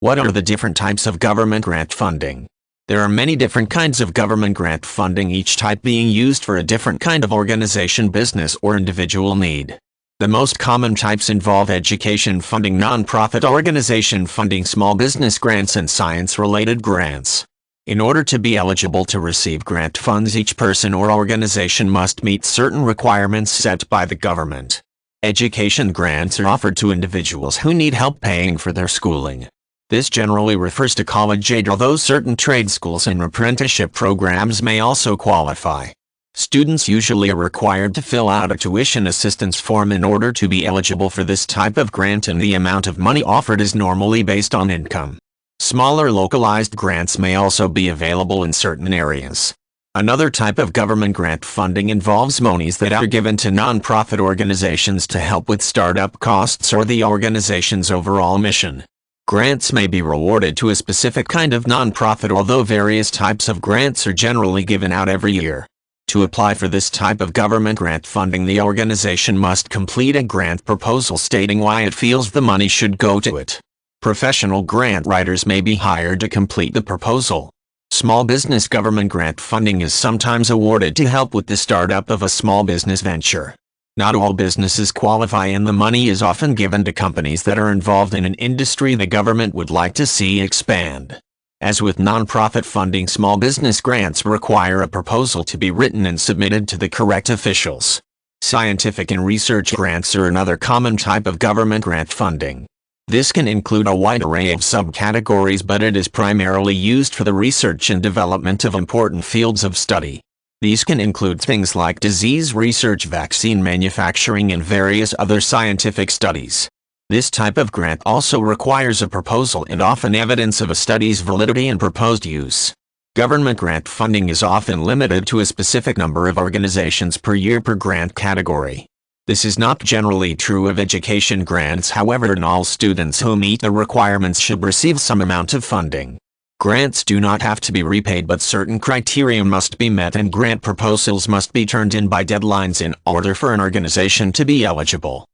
What are the different types of government grant funding? There are many different kinds of government grant funding, each type being used for a different kind of organization, business, or individual need. The most common types involve education funding, nonprofit organization funding, small business grants, and science-related grants. In order to be eligible to receive grant funds, each person or organization must meet certain requirements set by the government. Education grants are offered to individuals who need help paying for their schooling. This generally refers to college aid, although certain trade schools and apprenticeship programs may also qualify. Students usually are required to fill out a tuition assistance form in order to be eligible for this type of grant, and the amount of money offered is normally based on income. Smaller localized grants may also be available in certain areas. Another type of government grant funding involves monies that are given to nonprofit organizations to help with startup costs or the organization's overall mission. Grants may be awarded to a specific kind of nonprofit, although various types of grants are generally given out every year. To apply for this type of government grant funding, the organization must complete a grant proposal stating why it feels the money should go to it. Professional grant writers may be hired to complete the proposal. Small business government grant funding is sometimes awarded to help with the startup of a small business venture. Not all businesses qualify, and the money is often given to companies that are involved in an industry the government would like to see expand. As with nonprofit funding, small business grants require a proposal to be written and submitted to the correct officials. Scientific and research grants are another common type of government grant funding. This can include a wide array of subcategories, but it is primarily used for the research and development of important fields of study. These can include things like disease research, vaccine manufacturing, and various other scientific studies. This type of grant also requires a proposal and often evidence of a study's validity and proposed use. Government grant funding is often limited to a specific number of organizations per year per grant category. This is not generally true of education grants, however, and all students who meet the requirements should receive some amount of funding. Grants do not have to be repaid, but certain criteria must be met, and grant proposals must be turned in by deadlines in order for an organization to be eligible.